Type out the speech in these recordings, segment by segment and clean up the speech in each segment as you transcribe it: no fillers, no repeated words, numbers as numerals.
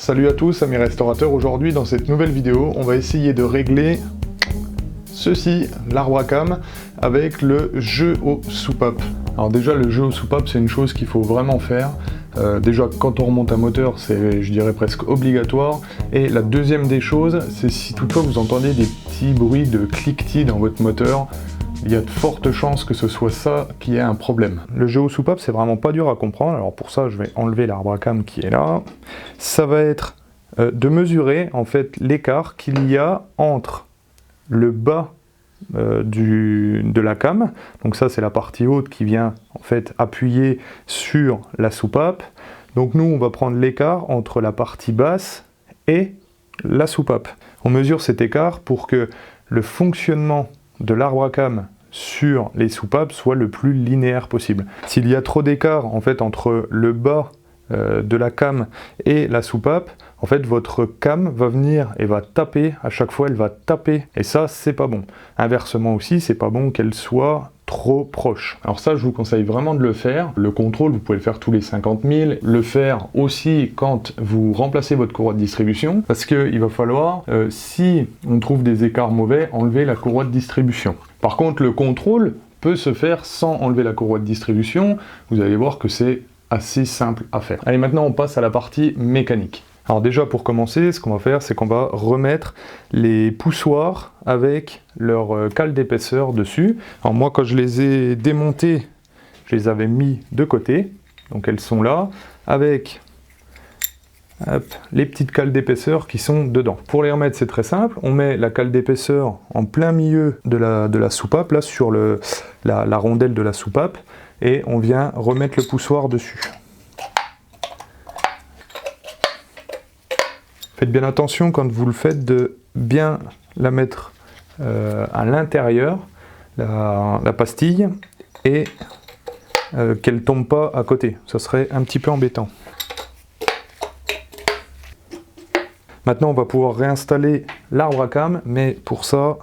Salut à tous, amis restaurateurs. Aujourd'hui, dans cette nouvelle vidéo, on va essayer de régler ceci, l'arbre à cam, avec le jeu aux soupapes. Alors déjà, le jeu aux soupapes, c'est une chose qu'il faut vraiment faire. Déjà, quand on remonte un moteur, c'est, je dirais, presque obligatoire. Et la deuxième des choses, c'est si toutefois vous entendez des petits bruits de cliquetis dans votre moteur, il y a de fortes chances que ce soit ça qui ait un problème. Le jeu aux soupapes, c'est vraiment pas dur à comprendre. Alors pour ça, je vais enlever l'arbre à cam qui est là. Ça va être de mesurer en fait l'écart qu'il y a entre le bas de la cam, donc ça c'est la partie haute qui vient en fait appuyer sur la soupape. Donc nous on va prendre l'écart entre la partie basse et la soupape. On mesure cet écart pour que le fonctionnement de l'arbre à cam sur les soupapes soit le plus linéaire possible. S'il y a trop d'écart en fait entre le bas de la cam et la soupape, en fait votre cam va venir et va taper, à chaque fois elle va taper, et ça c'est pas bon. Inversement aussi, c'est pas bon qu'elle soit trop proche. Alors ça je vous conseille vraiment de le faire. Le contrôle vous pouvez le faire tous les 50 000, le faire aussi quand vous remplacez votre courroie de distribution, parce qu'il va falloir, si on trouve des écarts mauvais, enlever la courroie de distribution. Par contre le contrôle peut se faire sans enlever la courroie de distribution. Vous allez voir que c'est assez simple à faire. Allez, maintenant on passe à la partie mécanique. Alors déjà pour commencer, ce qu'on va faire, c'est qu'on va remettre les poussoirs avec leur cale d'épaisseur dessus. Alors moi quand je les ai démontés, je les avais mis de côté, donc elles sont là, avec les petites cales d'épaisseur qui sont dedans. Pour les remettre, c'est très simple, on met la cale d'épaisseur en plein milieu de la soupape, là sur la rondelle de la soupape, et on vient remettre le poussoir dessus. Faites bien attention quand vous le faites de bien la mettre à l'intérieur, la pastille, et qu'elle ne tombe pas à côté. Ça serait un petit peu embêtant. Maintenant, on va pouvoir réinstaller l'arbre à cam, mais pour ça,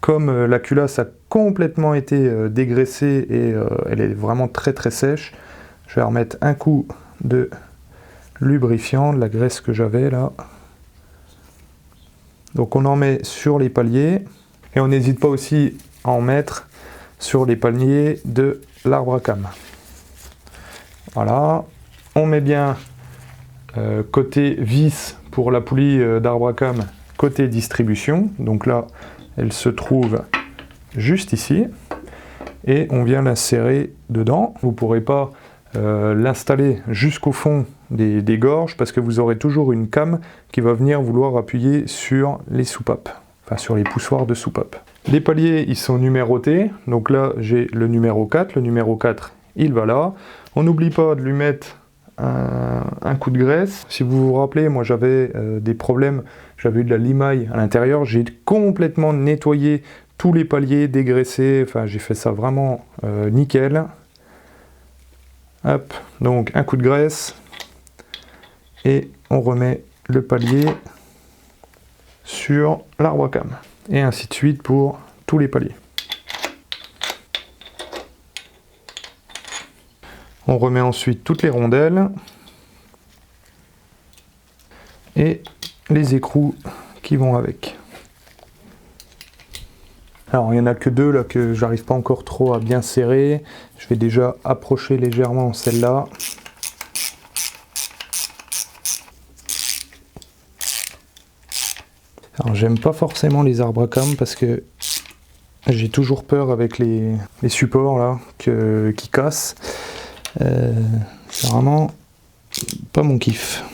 comme la culasse a complètement été dégraissée et elle est vraiment très très sèche, je vais remettre un coup de lubrifiant, de la graisse que j'avais là. Donc on en met sur les paliers, et on n'hésite pas aussi à en mettre sur les paliers de l'arbre à cam. Voilà, on met bien côté vis pour la poulie d'arbre à cam, côté distribution, donc là elle se trouve juste ici, et on vient l'insérer dedans. Vous ne pourrez pas l'installer jusqu'au fond des gorges, parce que vous aurez toujours une cam qui va venir vouloir appuyer sur les soupapes, enfin sur les poussoirs de soupape. Les paliers ils sont numérotés, donc là j'ai le numéro 4, le numéro 4 il va là. On n'oublie pas de lui mettre un coup de graisse. Si vous vous rappelez, moi j'avais des problèmes, j'avais eu de la limaille à l'intérieur, j'ai complètement nettoyé tous les paliers, dégraissé, enfin j'ai fait ça vraiment nickel. Hop, donc un coup de graisse, et on remet le palier sur l'arbre à cam, et ainsi de suite pour tous les paliers. On remet ensuite toutes les rondelles et les écrous qui vont avec. Alors il n'y en a que deux là que j'arrive pas encore trop à bien serrer. Je vais déjà approcher légèrement celle-là. Alors j'aime pas forcément les arbres à cam parce que j'ai toujours peur avec les supports là qui cassent. C'est vraiment pas mon kiff.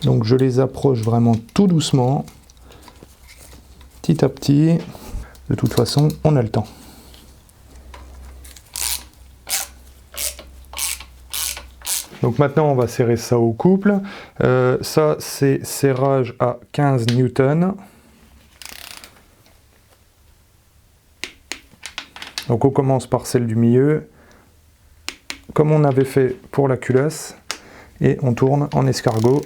Donc je les approche vraiment tout doucement, petit à petit. De toute façon, on a le temps. Donc maintenant, on va serrer ça au couple. Ça, c'est serrage à 15 newtons. Donc on commence par celle du milieu, comme on avait fait pour la culasse, et on tourne en escargot.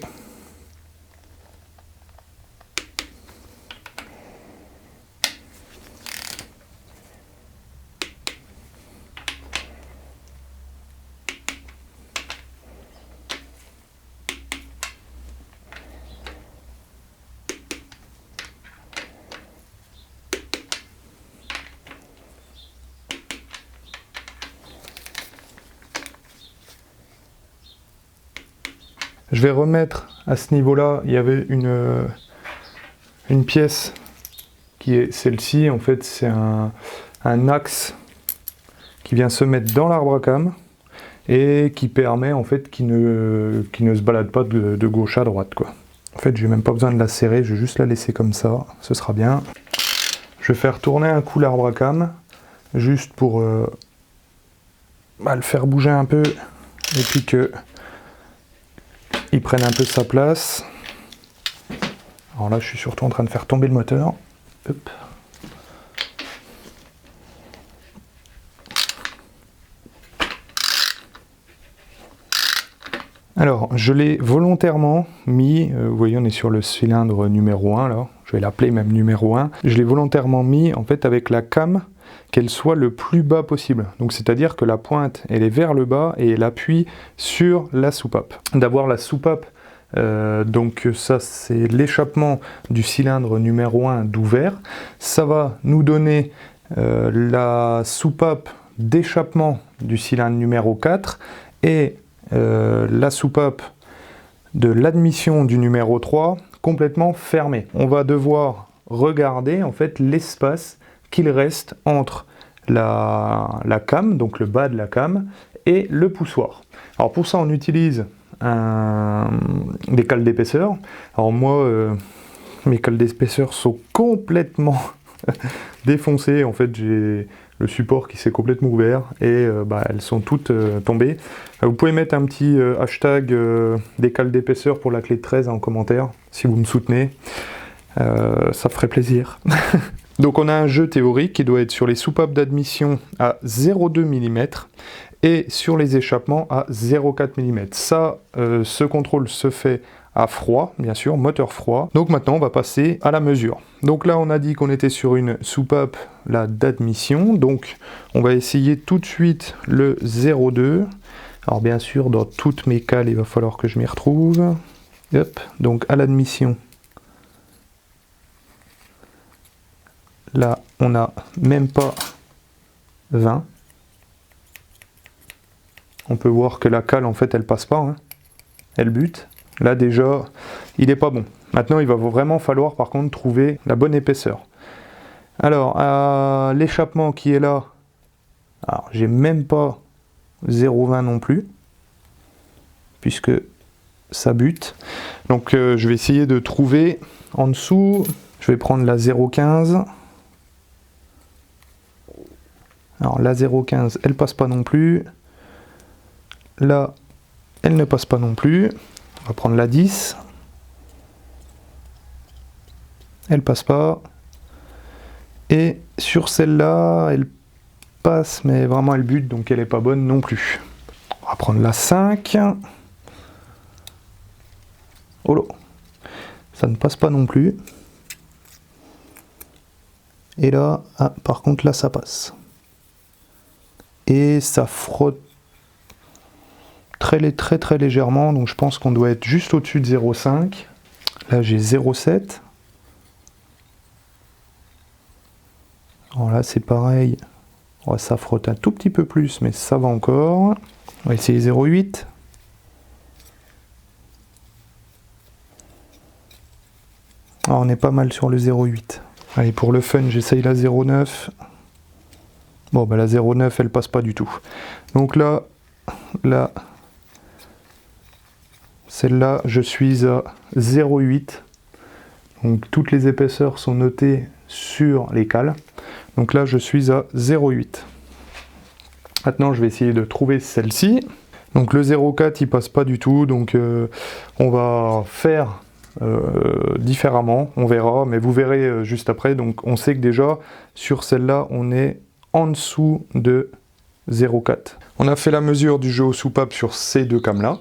Je vais remettre à ce niveau-là, il y avait une pièce qui est celle-ci. En fait, c'est un axe qui vient se mettre dans l'arbre à cam et qui permet en fait qu'il ne se balade pas de gauche à droite, quoi. En fait, j'ai même pas besoin de la serrer, je vais juste la laisser comme ça, ce sera bien. Je vais faire tourner un coup l'arbre à cam, juste pour le faire bouger un peu, et puis que il prenne un peu sa place. Alors là, je suis surtout en train de faire tomber le moteur. Hop. Alors, je l'ai volontairement mis, vous voyez, on est sur le cylindre numéro 1 là, je vais l'appeler même numéro 1. Je l'ai volontairement mis en fait avec la cam, qu'elle soit le plus bas possible. Donc c'est-à-dire que la pointe, elle est vers le bas et elle appuie sur la soupape. D'avoir la soupape, donc ça c'est l'échappement du cylindre numéro 1 d'ouvert. Ça va nous donner la soupape d'échappement du cylindre numéro 4 et la soupape de l'admission du numéro 3 complètement fermée. On va devoir regarder en fait l'espace qu'il reste entre la cam, donc le bas de la cam, et le poussoir. Alors pour ça on utilise des cales d'épaisseur. Alors moi mes cales d'épaisseur sont complètement défoncées, en fait j'ai le support qui s'est complètement ouvert et elles sont toutes tombées. Vous pouvez mettre un petit hashtag des cales d'épaisseur pour la clé de 13 en commentaire si vous me soutenez, ça ferait plaisir. Donc on a un jeu théorique qui doit être sur les soupapes d'admission à 0,2 mm et sur les échappements à 0,4 mm. Ça, ce contrôle se fait à froid, bien sûr, moteur froid. Donc maintenant on va passer à la mesure. Donc là on a dit qu'on était sur une soupape d'admission, donc on va essayer tout de suite le 0,2. Alors bien sûr dans toutes mes cales il va falloir que je m'y retrouve. Hop, donc à l'admission, là on n'a même pas 20. On peut voir que la cale en fait elle passe pas, hein. Elle bute. Là déjà, il n'est pas bon. Maintenant, il va vraiment falloir par contre trouver la bonne épaisseur. Alors, à l'échappement qui est là, alors j'ai même pas 0,20 non plus, puisque ça bute. Donc je vais essayer de trouver en dessous, je vais prendre la 0,15. Alors la 0,15, elle passe pas non plus. Là, elle ne passe pas non plus. On va prendre la 10. Elle passe pas. Et sur celle-là, elle passe, mais vraiment elle bute, donc elle n'est pas bonne non plus. On va prendre la 5. Oh là, ça ne passe pas non plus. Et là, ah, par contre là ça passe. Et ça frotte très légèrement, donc je pense qu'on doit être juste au-dessus de 0,5. Là j'ai 0,7. Alors là c'est pareil, oh, ça frotte un tout petit peu plus, mais ça va encore. On va essayer 0,8. Alors on est pas mal sur le 0,8. Allez, pour le fun, j'essaye la 0,9. Bon, bah la 0,9 elle passe pas du tout. Donc là, celle-là, je suis à 0,8. Donc toutes les épaisseurs sont notées sur les cales. Donc là, je suis à 0,8. Maintenant, je vais essayer de trouver celle-ci. Donc le 0,4, il passe pas du tout. Donc on va faire différemment. On verra, mais vous verrez juste après. Donc on sait que déjà, sur celle-là, on est en dessous de 0,4. On a fait la mesure du jeu aux soupapes sur ces deux cames-là,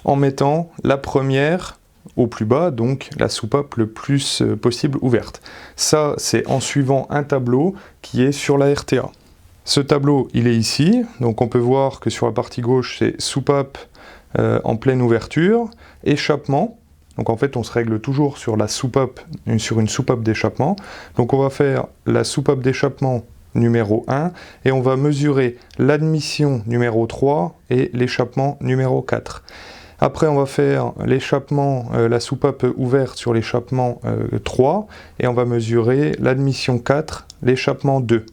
en mettant la première au plus bas, donc la soupape le plus possible ouverte. Ça, c'est en suivant un tableau qui est sur la RTA. Ce tableau, il est ici, donc on peut voir que sur la partie gauche, c'est soupape en pleine ouverture, échappement, donc en fait on se règle toujours sur la soupape, sur une soupape d'échappement. Donc on va faire la soupape d'échappement numéro 1 et on va mesurer l'admission numéro 3 et l'échappement numéro 4. Après, on va faire l'échappement, la soupape ouverte sur l'échappement 3, et on va mesurer l'admission 4, l'échappement 2.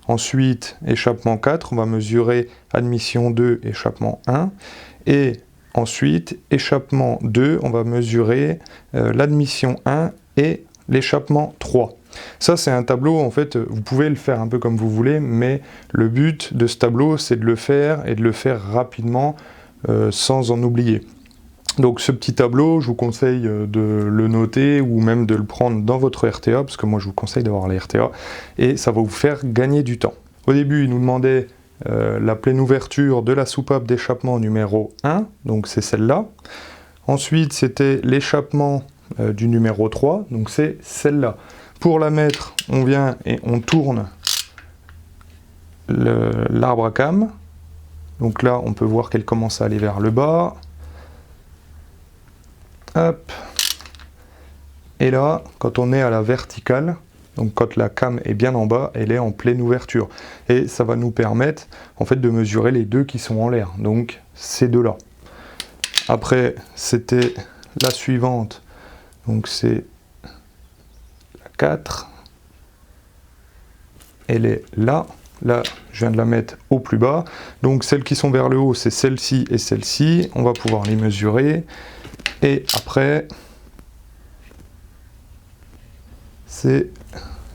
Ensuite, échappement 4, on va mesurer admission 2, échappement 1, et ensuite, échappement 2, on va mesurer l'admission 1 et l'échappement 3. Ça, c'est un tableau, en fait, vous pouvez le faire un peu comme vous voulez, mais le but de ce tableau, c'est de le faire et de le faire rapidement, sans en oublier. Donc ce petit tableau, je vous conseille de le noter ou même de le prendre dans votre RTA, parce que moi je vous conseille d'avoir les RTA, et ça va vous faire gagner du temps. Au début, il nous demandait la pleine ouverture de la soupape d'échappement numéro 1, donc c'est celle-là. Ensuite, c'était l'échappement du numéro 3, donc c'est celle-là. Pour la mettre, on vient et on tourne l'arbre à cam. Donc là, on peut voir qu'elle commence à aller vers le bas. Hop. Et là, quand on est à la verticale, donc quand la cam est bien en bas, elle est en pleine ouverture. Et ça va nous permettre en fait de mesurer les deux qui sont en l'air, donc ces deux-là. Après, c'était la suivante, donc c'est la 4. Elle est là. Là, je viens de la mettre au plus bas. Donc celles qui sont vers le haut, c'est celle-ci et celle-ci. On va pouvoir les mesurer. Et après, c'est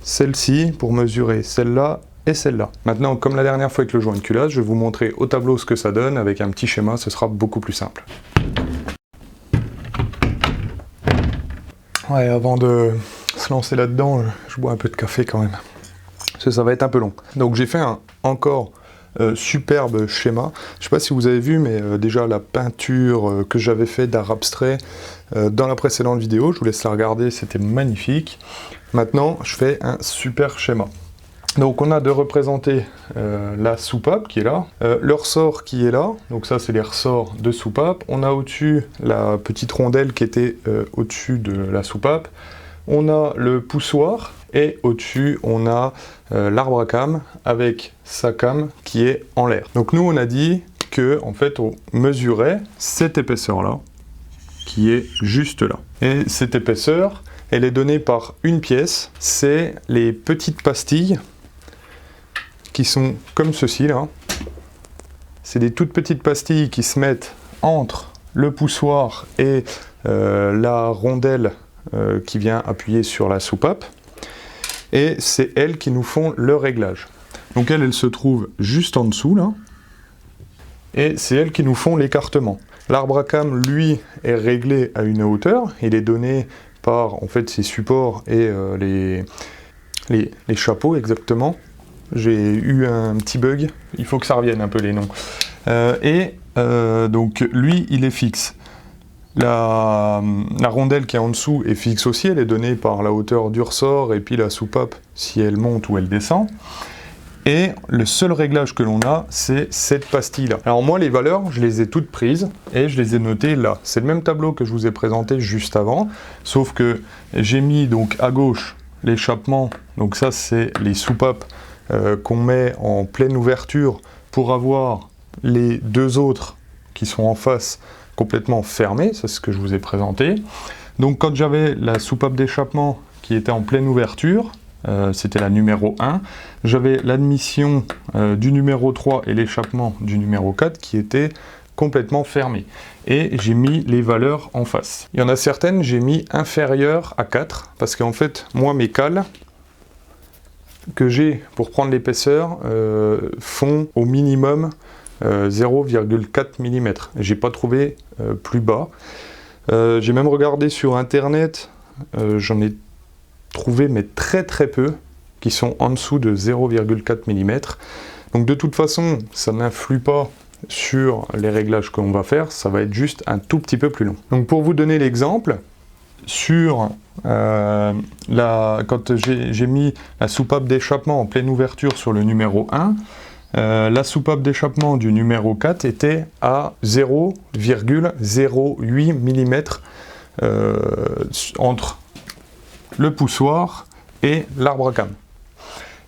celle-ci pour mesurer celle-là et celle-là. Maintenant, comme la dernière fois avec le joint de culasse, je vais vous montrer au tableau ce que ça donne. Avec un petit schéma, ce sera beaucoup plus simple. Ouais, avant de se lancer là-dedans, je bois un peu de café quand même. Parce que ça va être un peu long. Donc j'ai fait un encore superbe schéma. Je ne sais pas si vous avez vu, mais déjà la peinture que j'avais fait d'art abstrait dans la précédente vidéo, je vous laisse la regarder, c'était magnifique. Maintenant, je fais un super schéma. Donc on a de représenter la soupape qui est là, le ressort qui est là, donc ça c'est les ressorts de soupape. On a au-dessus la petite rondelle qui était au-dessus de la soupape. On a le poussoir et au-dessus on a l'arbre à cam avec sa cam qui est en l'air. Donc nous on a dit que en fait on mesurait cette épaisseur là qui est juste là. Et cette épaisseur elle est donnée par une pièce, c'est les petites pastilles qui sont comme ceci là. C'est des toutes petites pastilles qui se mettent entre le poussoir et la rondelle qui vient appuyer sur la soupape. Et c'est elles qui nous font le réglage. Donc elles se trouvent juste en dessous là. Et c'est elles qui nous font l'écartement. L'arbre à cam, lui, est réglé à une hauteur. Il est donné par en fait ses supports et les chapeaux exactement. J'ai eu un petit bug, il faut que ça revienne un peu les noms. Donc lui, il est fixe. La rondelle qui est en dessous est fixe aussi, elle est donnée par la hauteur du ressort et puis la soupape si elle monte ou elle descend. Et le seul réglage que l'on a, c'est cette pastille-là. Alors moi, les valeurs, je les ai toutes prises et je les ai notées là. C'est le même tableau que je vous ai présenté juste avant, sauf que j'ai mis donc à gauche l'échappement, donc ça c'est les soupapes qu'on met en pleine ouverture pour avoir les deux autres qui sont en face complètement fermées, c'est ce que je vous ai présenté. Donc quand j'avais la soupape d'échappement qui était en pleine ouverture, c'était la numéro 1, j'avais l'admission du numéro 3 et l'échappement du numéro 4 qui étaient complètement fermés. Et j'ai mis les valeurs en face. Il y en a certaines, j'ai mis inférieures à 4, parce qu'en fait, moi, mes cales que j'ai pour prendre l'épaisseur font au minimum 0,4 mm. J'ai pas trouvé plus bas. J'ai même regardé sur internet, j'en ai trouvé mais très peu qui sont en dessous de 0,4 mm. Donc de toute façon, ça n'influe pas sur les réglages qu'on va faire, ça va être juste un tout petit peu plus long. Donc pour vous donner l'exemple, sur quand j'ai mis la soupape d'échappement en pleine ouverture sur le numéro 1, la soupape d'échappement du numéro 4 était à 0,08 mm entre le poussoir et l'arbre à cam.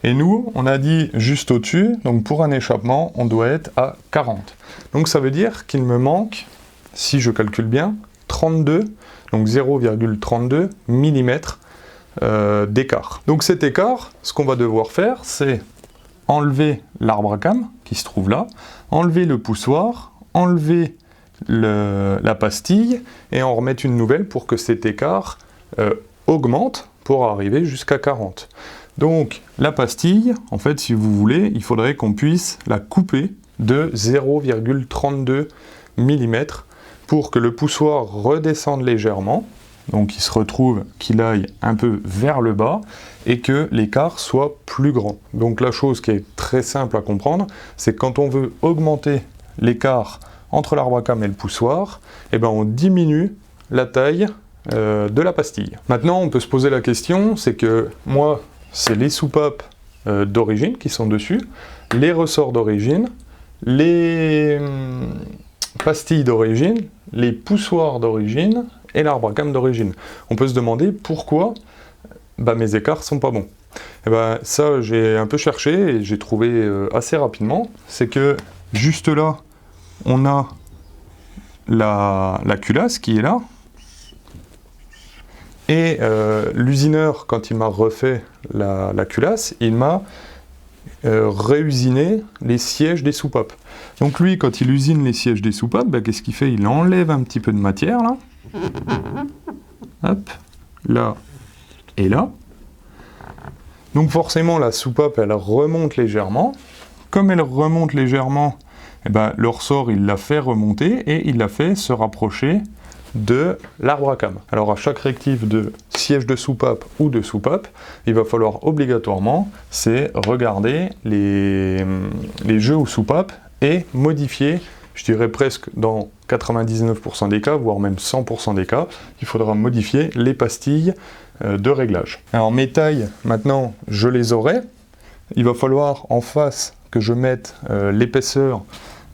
Et nous, on a dit juste au-dessus, donc pour un échappement, on doit être à 40. Donc ça veut dire qu'il me manque si je calcule bien, 32, donc 0,32 mm d'écart. Donc cet écart, ce qu'on va devoir faire, c'est enlever l'arbre à cam qui se trouve là, enlever le poussoir, enlever la pastille et en remettre une nouvelle pour que cet écart augmente pour arriver jusqu'à 40. Donc la pastille, en fait, si vous voulez, il faudrait qu'on puisse la couper de 0,32 mm pour que le poussoir redescende légèrement, donc il se retrouve qu'il aille un peu vers le bas et que l'écart soit plus grand. Donc la chose qui est très simple à comprendre, c'est que quand on veut augmenter l'écart entre l'arbre à cam et le poussoir, eh ben on diminue la taille de la pastille. Maintenant, on peut se poser la question, c'est que moi, c'est les soupapes d'origine qui sont dessus, les ressorts d'origine, les pastilles d'origine, les poussoirs d'origine et l'arbre à cam d'origine. On peut se demander pourquoi mes écarts sont pas bons. Et ça, j'ai un peu cherché et j'ai trouvé assez rapidement, c'est que juste là, on a la culasse qui est là, et l'usineur, quand il m'a refait la culasse, il m'a réusiné les sièges des soupapes. Donc lui, quand il usine les sièges des soupapes, qu'est-ce qu'il fait? Il enlève un petit peu de matière, là. Hop, là et là. Donc forcément, la soupape, elle remonte légèrement. Comme elle remonte légèrement, le ressort, il l'a fait remonter et il l'a fait se rapprocher de l'arbre à cam. Alors à chaque rectif de siège de soupape ou de soupape, il va falloir obligatoirement regarder les jeux ou soupapes et modifier, je dirais presque dans 99% des cas, voire même 100% des cas, il faudra modifier les pastilles de réglage. Alors mes tailles, maintenant, je les aurai. Il va falloir en face que je mette l'épaisseur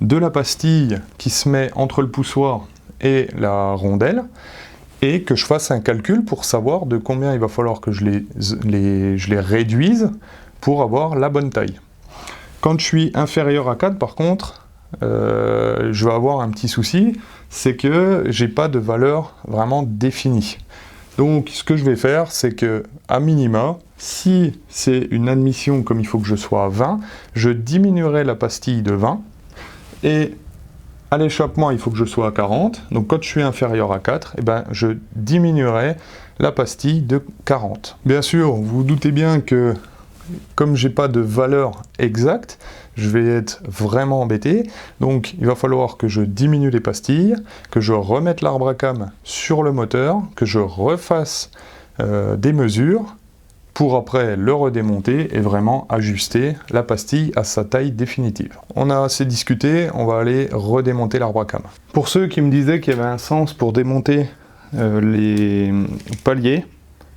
de la pastille qui se met entre le poussoir et la rondelle, et que je fasse un calcul pour savoir de combien il va falloir que je les réduise pour avoir la bonne taille. Quand je suis inférieur à 4, par contre, je vais avoir un petit souci, c'est que j'ai pas de valeur vraiment définie. Donc ce que je vais faire, c'est que, à minima, si c'est une admission comme il faut que je sois à 20, je diminuerai la pastille de 20, et à l'échappement, il faut que je sois à 40, donc quand je suis inférieur à 4, je diminuerai la pastille de 40. Bien sûr, vous vous doutez bien que, comme j'ai pas de valeur exacte, je vais être vraiment embêté, donc il va falloir que je diminue les pastilles, que je remette l'arbre à cam sur le moteur, que je refasse des mesures, pour après le redémonter et vraiment ajuster la pastille à sa taille définitive. On a assez discuté, on va aller redémonter l'arbre à cam. Pour ceux qui me disaient qu'il y avait un sens pour démonter les paliers,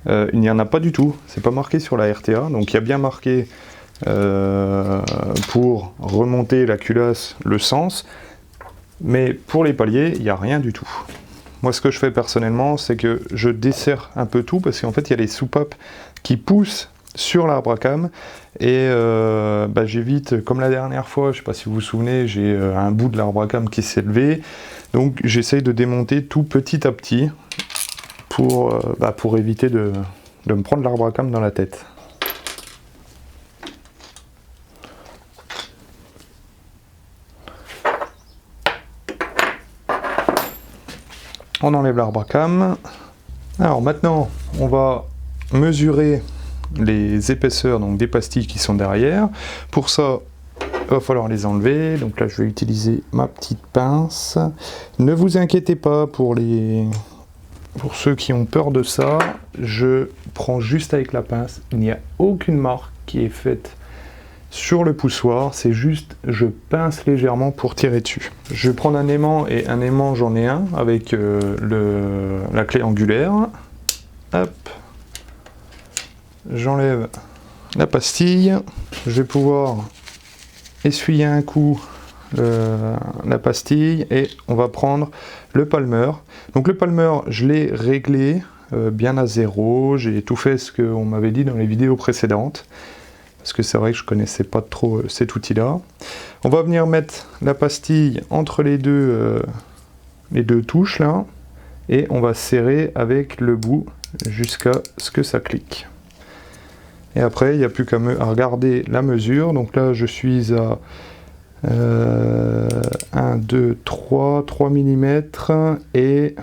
il n'y en a pas du tout, c'est pas marqué sur la RTA, donc il y a bien marqué pour remonter la culasse le sens, mais pour les paliers, il n'y a rien du tout. Moi, ce que je fais personnellement, c'est que je desserre un peu tout, parce qu'en fait, il y a les soupapes qui poussent sur l'arbre à cam, et j'évite, comme la dernière fois, je ne sais pas si vous vous souvenez, j'ai un bout de l'arbre à cam qui s'est levé, donc j'essaye de démonter tout petit à petit, pour éviter de me prendre l'arbre à cam dans la tête. On enlève l'arbre à cam. Alors maintenant, on va mesurer les épaisseurs donc des pastilles qui sont derrière. Pour ça, il va falloir les enlever. Donc là, je vais utiliser ma petite pince. Ne vous inquiétez pas pour ceux qui ont peur de ça. Je prends juste avec la pince. Il n'y a aucune marque qui est faite sur le poussoir, c'est juste, je pince légèrement pour tirer dessus. Je vais prendre un aimant, et un aimant j'en ai un, avec la clé angulaire. Hop. J'enlève la pastille. Je vais pouvoir essuyer un coup la pastille, et on va prendre le palmeur. Donc le palmeur, je l'ai réglé bien à 0, j'ai tout fait ce qu'on m'avait dit dans les vidéos précédentes. Parce que c'est vrai que je ne connaissais pas trop cet outil-là. On va venir mettre la pastille entre les deux les deux touches là, et on va serrer avec le bout jusqu'à ce que ça clique. Et après, il n'y a plus qu'à regarder la mesure. Donc là, je suis à 1, 2, 3 mm et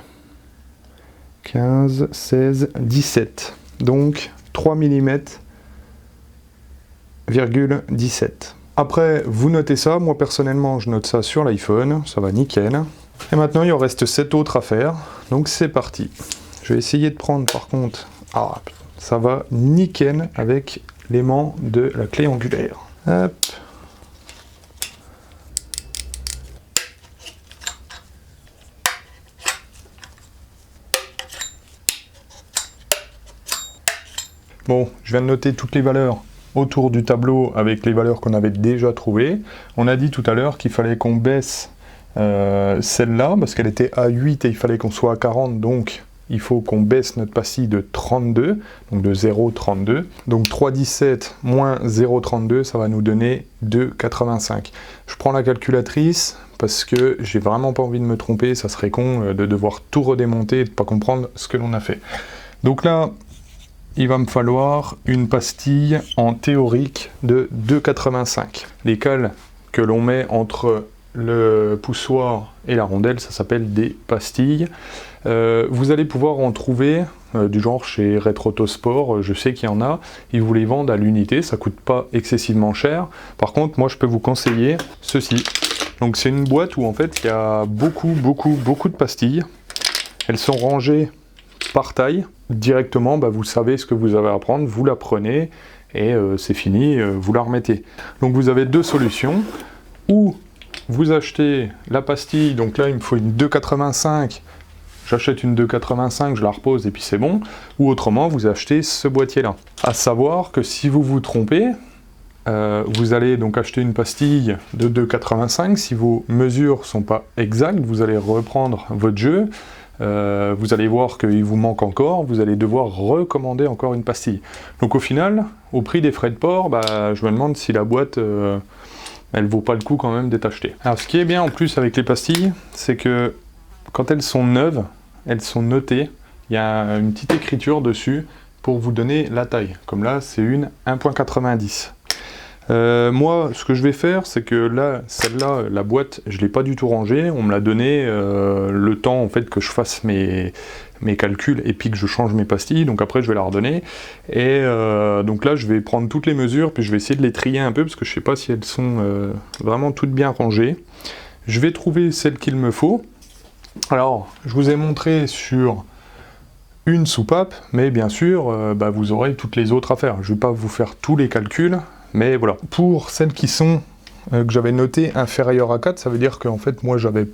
15, 16, 17. Donc 3 mm, 17. Après, vous notez ça. Moi, personnellement, je note ça sur l'iPhone. Ça va nickel. Et maintenant, il en reste 7 autres à faire. Donc c'est parti. Je vais essayer de prendre, par contre... Ah, ça va nickel avec l'aimant de la clé angulaire. Hop. Bon, je viens de noter toutes les valeurs autour du tableau avec les valeurs qu'on avait déjà trouvées. On a dit tout à l'heure qu'il fallait qu'on baisse celle-là, parce qu'elle était à 8 et il fallait qu'on soit à 40, donc il faut qu'on baisse notre pastille de 32, donc de 0,32. Donc 3,17 moins 0,32, ça va nous donner 2,85. Je prends la calculatrice parce que j'ai vraiment pas envie de me tromper, ça serait con de devoir tout redémonter et de pas comprendre ce que l'on a fait. Donc là, il va me falloir une pastille en théorique de 2,85. Les cales que l'on met entre le poussoir et la rondelle, ça s'appelle des pastilles. Vous allez pouvoir en trouver du genre chez Retrotosport, je sais qu'il y en a, ils vous les vendent à l'unité, ça coûte pas excessivement cher. Par contre, moi je peux vous conseiller ceci. Donc c'est une boîte où en fait il y a beaucoup de pastilles. Elles sont rangées par taille. Directement, vous savez ce que vous avez à prendre, vous la prenez et c'est fini, vous la remettez. Donc vous avez deux solutions. Ou vous achetez la pastille, donc là il me faut une 2,85, j'achète une 2,85, je la repose et puis c'est bon. Ou autrement, vous achetez ce boîtier-là. À savoir que si vous vous trompez, vous allez donc acheter une pastille de 2,85, si vos mesures sont pas exactes, vous allez reprendre votre jeu, vous allez voir qu'il vous manque encore, vous allez devoir recommander encore une pastille. Donc au final, au prix des frais de port, je me demande si la boîte, elle vaut pas le coup quand même d'être achetée. Alors ce qui est bien en plus avec les pastilles, c'est que quand elles sont neuves, elles sont notées, il y a une petite écriture dessus pour vous donner la taille. Comme là, c'est une 1,90. Moi, ce que je vais faire, c'est que là, celle-là, la boîte, je ne l'ai pas du tout rangée. On me l'a donné le temps en fait que je fasse mes calculs et puis que je change mes pastilles. Donc après, je vais la redonner. Et donc là, je vais prendre toutes les mesures, puis je vais essayer de les trier un peu parce que je ne sais pas si elles sont vraiment toutes bien rangées. Je vais trouver celle qu'il me faut. Alors, je vous ai montré sur une soupape, mais bien sûr, vous aurez toutes les autres à faire. Je ne vais pas vous faire tous les calculs. Mais voilà, pour celles qui sont, que j'avais notées inférieures à 4, ça veut dire qu'en fait, moi, j'avais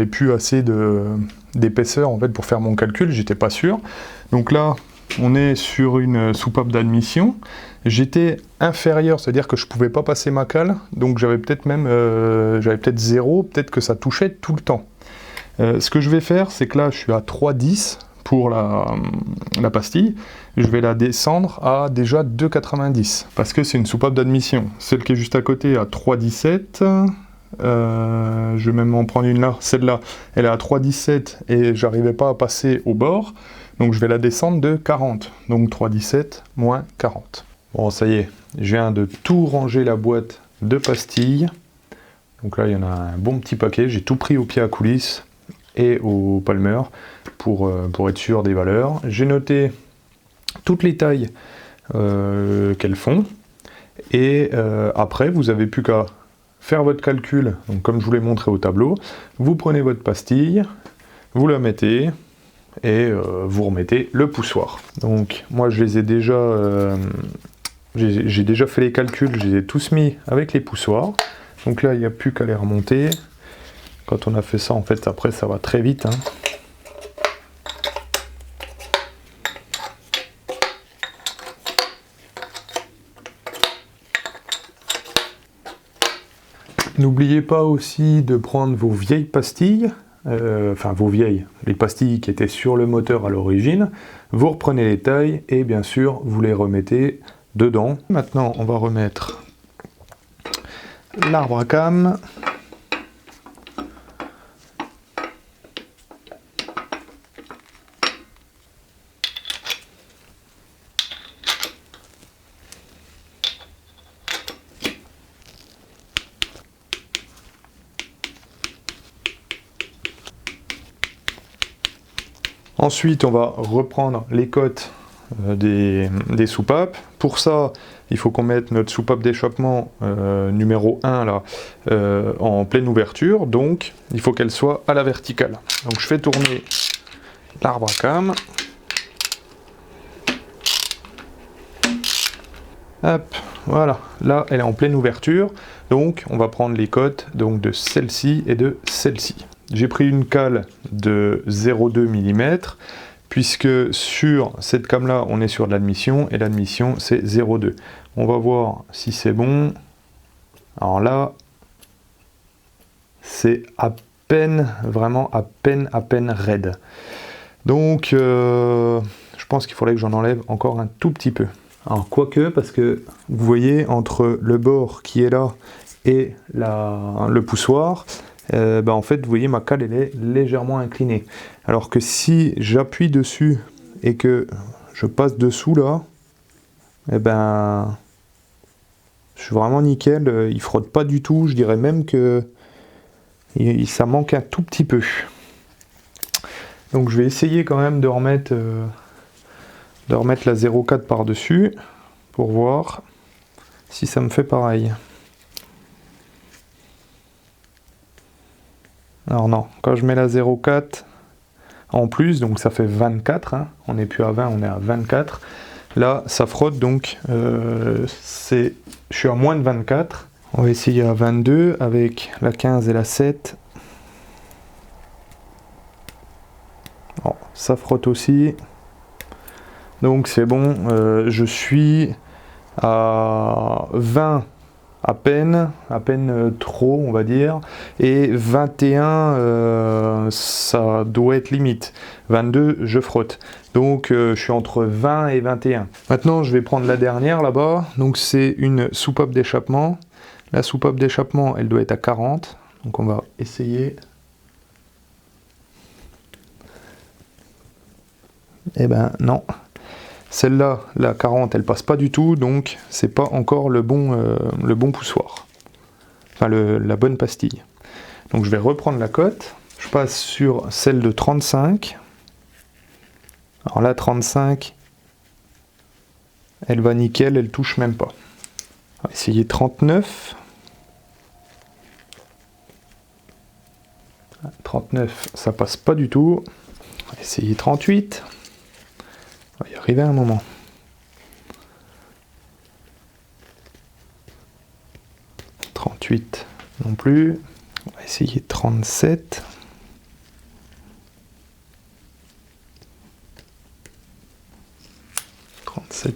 plus assez d'épaisseur en fait, pour faire mon calcul, j'étais pas sûr. Donc là, on est sur une soupape d'admission. J'étais inférieur, c'est-à-dire que je pouvais pas passer ma cale, donc j'avais peut-être même, 0, peut-être que ça touchait tout le temps. Ce que je vais faire, c'est que là, je suis à 3,10 pour la pastille, je vais la descendre à déjà 2,90 parce que c'est une soupape d'admission. Celle qui est juste à côté à 3,17, je vais même en prendre une là, celle-là, elle est à 3,17 et j'arrivais pas à passer au bord, donc je vais la descendre de 40, donc 3,17 moins 40. Bon, ça y est, je viens de tout ranger la boîte de pastilles, donc là il y en a un bon petit paquet, j'ai tout pris au pied à coulisses et au palmer pour être sûr des valeurs. J'ai noté toutes les tailles qu'elles font et après vous avez plus qu'à faire votre calcul. Donc comme je vous l'ai montré au tableau, vous prenez votre pastille, vous la mettez et vous remettez le poussoir. Donc moi je les ai déjà j'ai déjà fait les calculs, je les ai tous mis avec les poussoirs. Donc là il n'y a plus qu'à les remonter. Quand on a fait ça, en fait, après, ça va très vite. N'oubliez pas aussi de prendre vos vieilles pastilles, les pastilles qui étaient sur le moteur à l'origine. Vous reprenez les tailles et bien sûr, vous les remettez dedans. Maintenant, on va remettre l'arbre à cam. Ensuite, on va reprendre les cotes des soupapes. Pour ça, il faut qu'on mette notre soupape d'échappement numéro 1 là, en pleine ouverture, donc il faut qu'elle soit à la verticale. Donc je fais tourner l'arbre à cam. Hop, voilà, là elle est en pleine ouverture, donc on va prendre les cotes donc, de celle-ci et de celle-ci. J'ai pris une cale de 0,2 mm, puisque sur cette came là on est sur de l'admission, et l'admission c'est 0,2. On va voir si c'est bon. Alors là, c'est à peine, vraiment à peine raide. Donc je pense qu'il faudrait que j'en enlève encore un tout petit peu. Alors quoique, parce que vous voyez entre le bord qui est là et le poussoir, en fait vous voyez ma cale elle est légèrement inclinée. Alors que si j'appuie dessus et que je passe dessous là, je suis vraiment nickel, il frotte pas du tout, je dirais même que ça manque un tout petit peu. Donc je vais essayer quand même de remettre la 0,4 par dessus pour voir si ça me fait pareil. Alors non, quand je mets la 0,4 en plus, donc ça fait 24, hein, on n'est plus à 20, on est à 24. Là, ça frotte, donc je suis à moins de 24. On va essayer à 22 avec la 15 et la 7. Bon, ça frotte aussi. Donc c'est bon, je suis à 20 à peine trop on va dire, et 21 ça doit être limite, 22 je frotte, donc je suis entre 20 et 21. Maintenant je vais prendre la dernière là-bas, donc c'est une soupape d'échappement. La soupape d'échappement elle doit être à 40, donc on va essayer. Eh ben non, celle-là, la 40, elle passe pas du tout, donc c'est pas encore le bon poussoir. Enfin, la bonne pastille. Donc je vais reprendre la cote. Je passe sur celle de 35. Alors là, 35, elle va nickel, elle touche même pas. On va essayer 39. 39, ça passe pas du tout. On va essayer 38. On va y arriver à un moment. 38 non plus. On va essayer 37.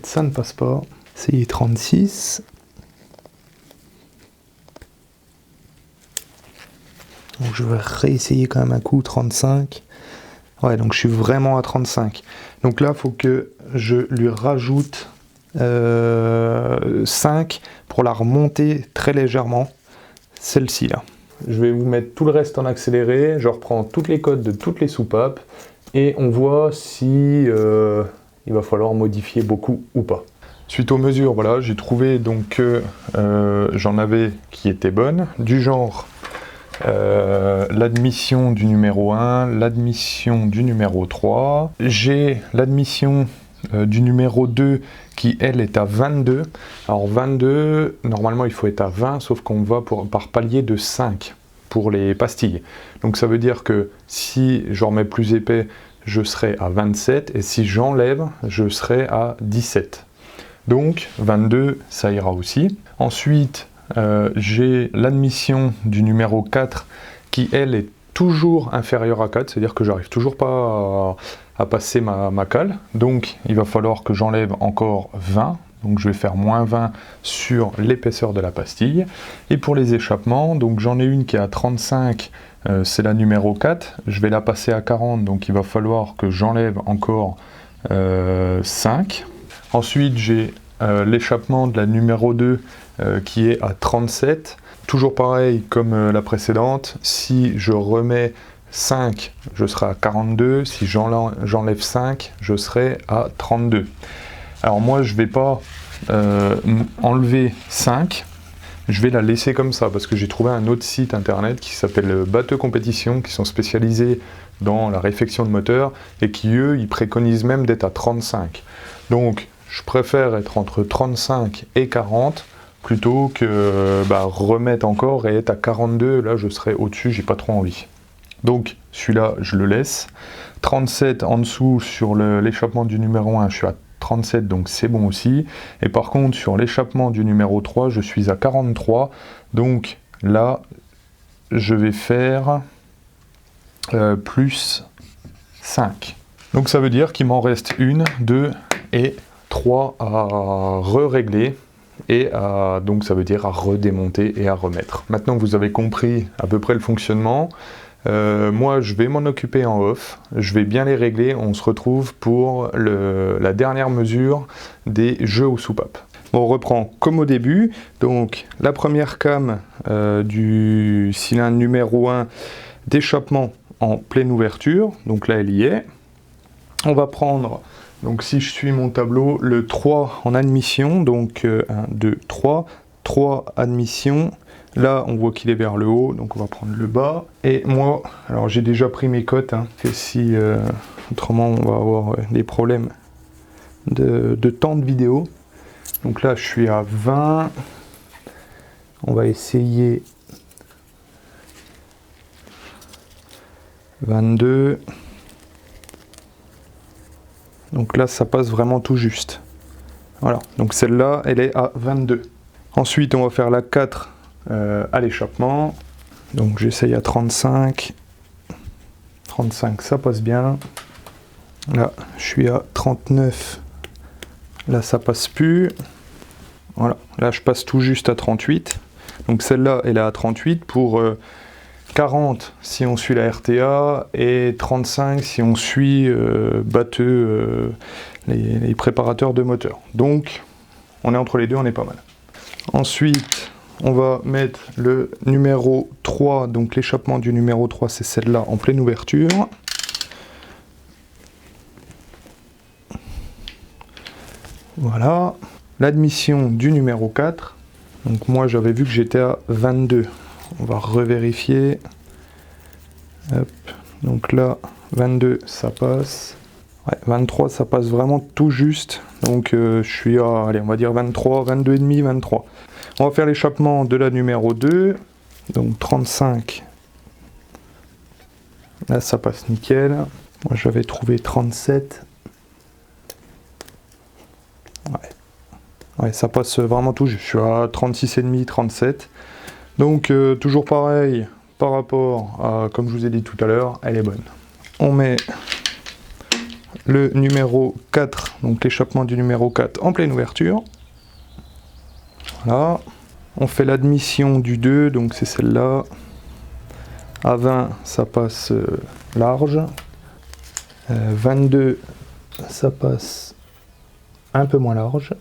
Ça ne passe pas. Essayer 36. Donc je vais réessayer quand même un coup 35. Ouais, donc je suis vraiment à 35. Donc là, il faut que je lui rajoute 5 pour la remonter très légèrement. Celle-ci là. Je vais vous mettre tout le reste en accéléré. Je reprends toutes les codes de toutes les soupapes et on voit si il va falloir modifier beaucoup ou pas. Suite aux mesures, voilà, j'ai trouvé donc que j'en avais qui étaient bonnes, du genre l'admission du numéro 1, l'admission du numéro 3, j'ai l'admission du numéro 2 qui elle est à 22. Alors 22, normalement il faut être à 20, sauf qu'on va par palier de 5 pour les pastilles. Donc ça veut dire que si j'en mets plus épais, je serai à 27, et si j'enlève, je serai à 17. Donc 22, ça ira aussi. Ensuite, j'ai l'admission du numéro 4 qui, elle, est toujours inférieure à 4, c'est-à-dire que j'arrive toujours pas à passer ma cale. Donc il va falloir que j'enlève encore 20. Donc je vais faire moins 20 sur l'épaisseur de la pastille. Et pour les échappements, donc j'en ai une qui est à 35, c'est la numéro 4. Je vais la passer à 40, donc il va falloir que j'enlève encore 5. Ensuite j'ai l'échappement de la numéro 2 qui est à 37. Toujours pareil comme la précédente, si je remets 5, je serai à 42. Si j'enlève 5, je serai à 32. Alors moi je ne vais pas enlever 5 je vais la laisser comme ça parce que j'ai trouvé un autre site internet qui s'appelle Batteux Compétition, qui sont spécialisés dans la réfection de moteur et qui, eux, ils préconisent même d'être à 35. Donc, je préfère être entre 35 et 40 plutôt que remettre encore et être à 42. Là, je serai au-dessus, j'ai pas trop envie. Donc, celui-là, je le laisse. 37 en dessous sur l'échappement du numéro 1, je suis à 37, donc c'est bon aussi. Et par contre, sur l'échappement du numéro 3, je suis à 43. Donc là, je vais faire plus 5. Donc ça veut dire qu'il m'en reste 1, 2 et 3 à re-régler. Et donc ça veut dire à redémonter et à remettre. Maintenant que vous avez compris à peu près le fonctionnement, moi je vais m'en occuper en off, je vais bien les régler, on se retrouve pour la dernière mesure des jeux aux soupapes. Bon, on reprend comme au début, donc la première cam du cylindre numéro 1 d'échappement en pleine ouverture, donc là elle y est. On va prendre, donc si je suis mon tableau, le 3 en admission, donc 1, 2, 3, 3 admissions. Là, on voit qu'il est vers le haut, donc on va prendre le bas. Et moi, alors j'ai déjà pris mes cotes, que si autrement on va avoir des problèmes de temps de vidéo. Donc là, je suis à 20. On va essayer 22. Donc là, ça passe vraiment tout juste. Voilà, donc celle-là, elle est à 22. Ensuite, on va faire la 4 à l'échappement. Donc j'essaye à 35. 35, ça passe bien. Là, je suis à 39. Là, ça passe plus. Voilà, là, je passe tout juste à 38. Donc celle-là, elle est à 38 pour 40 si on suit la RTA et 35 si on suit Batteux, les préparateurs de moteur. Donc, on est entre les deux, on est pas mal. Ensuite, on va mettre le numéro 3, donc l'échappement du numéro 3, c'est celle-là en pleine ouverture. Voilà. L'admission du numéro 4. Donc moi, j'avais vu que j'étais à 22. On va revérifier. Hop. Donc là, 22, ça passe. Ouais, 23, ça passe vraiment tout juste. Donc je suis à, allez, on va dire 23, 22,5, 23. On va faire l'échappement de la numéro 2. Donc 35. Là, ça passe nickel. Moi, j'avais trouvé 37. Ouais, ça passe vraiment tout juste. Je suis à 36,5, 37. Donc toujours pareil par rapport à, comme je vous ai dit tout à l'heure, elle est bonne. On met le numéro 4, donc l'échappement du numéro 4 en pleine ouverture. Voilà. On fait l'admission du 2, donc c'est celle-là. À 20, ça passe large. 22, ça passe un peu moins large.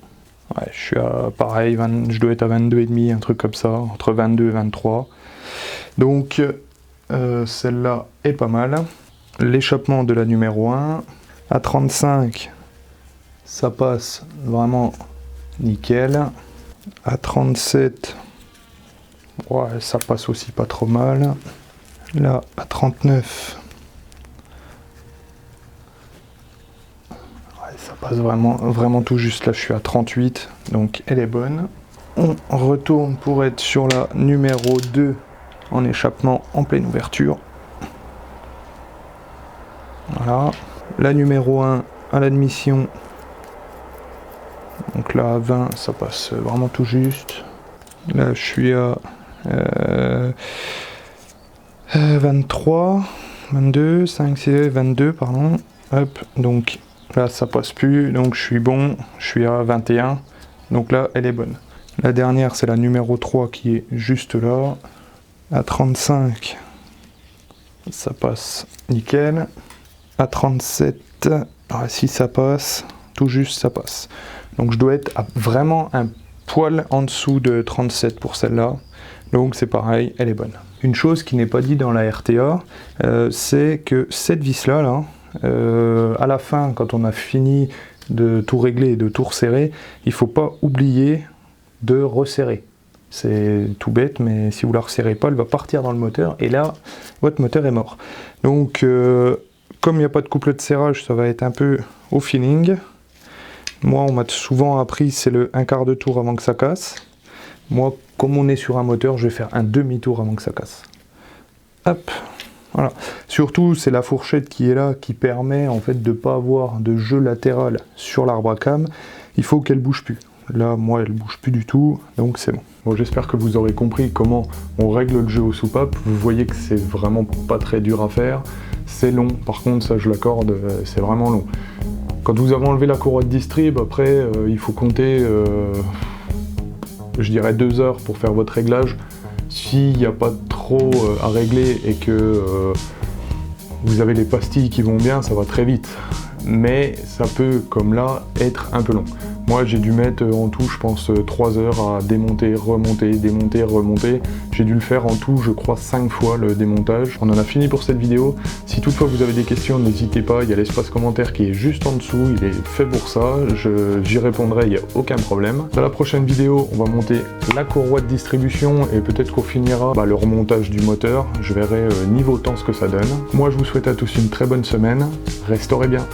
Ouais, je suis à pareil, je dois être à 22,5, un truc comme ça, entre 22 et 23. Donc, celle-là est pas mal. L'échappement de la numéro 1, à 35, ça passe vraiment nickel. À 37, ouais, ça passe aussi pas trop mal. Là, à 39, ça passe vraiment tout juste. Là, je suis à 38, donc elle est bonne. On retourne pour être sur la numéro 2 en échappement en pleine ouverture. Voilà. La numéro 1 à l'admission. Donc là, à 20, ça passe vraiment tout juste. Là, je suis à 23, 22, 5, 6, 22, pardon. Hop, donc là, ça passe plus, donc je suis bon, je suis à 21, donc là, elle est bonne. La dernière, c'est la numéro 3 qui est juste là, à 35, ça passe nickel. À 37, si ça passe, tout juste ça passe. Donc je dois être à vraiment un poil en dessous de 37 pour celle-là, donc c'est pareil, elle est bonne. Une chose qui n'est pas dit dans la RTA, c'est que cette vis-là, à la fin, quand on a fini de tout régler et de tout resserrer, il ne faut pas oublier de resserrer. C'est tout bête, mais si vous la resserrez pas, elle va partir dans le moteur, et là, votre moteur est mort. Donc, comme il n'y a pas de couplet de serrage, ça va être un peu au feeling. Moi, on m'a souvent appris, c'est le 1/4 de tour avant que ça casse. Moi, comme on est sur un moteur, je vais faire un demi-tour avant que ça casse. Hop, voilà. Surtout, c'est la fourchette qui est là, qui permet en fait de ne pas avoir de jeu latéral sur l'arbre à cam. Il faut qu'elle bouge plus. Là, moi, elle bouge plus du tout, donc c'est bon. Bon, j'espère que vous aurez compris comment on règle le jeu aux soupapes. Vous voyez que c'est vraiment pas très dur à faire. C'est long, par contre, ça je l'accorde, c'est vraiment long. Quand vous avez enlevé la courroie de distrib, après, il faut compter, je dirais 2 heures pour faire votre réglage. S'il n'y a pas trop à régler et que vous avez les pastilles qui vont bien, ça va très vite. Mais ça peut, comme là, être un peu long. Moi, j'ai dû mettre en tout, je pense, 3 heures à démonter, remonter, démonter, remonter. J'ai dû le faire en tout, je crois, 5 fois le démontage. On en a fini pour cette vidéo. Si toutefois vous avez des questions, n'hésitez pas, il y a l'espace commentaire qui est juste en dessous, il est fait pour ça. J'y répondrai, il n'y a aucun problème. Dans la prochaine vidéo, on va monter la courroie de distribution et peut-être qu'on finira le remontage du moteur. Je verrai niveau temps ce que ça donne. Moi, je vous souhaite à tous une très bonne semaine. Restaurez bien.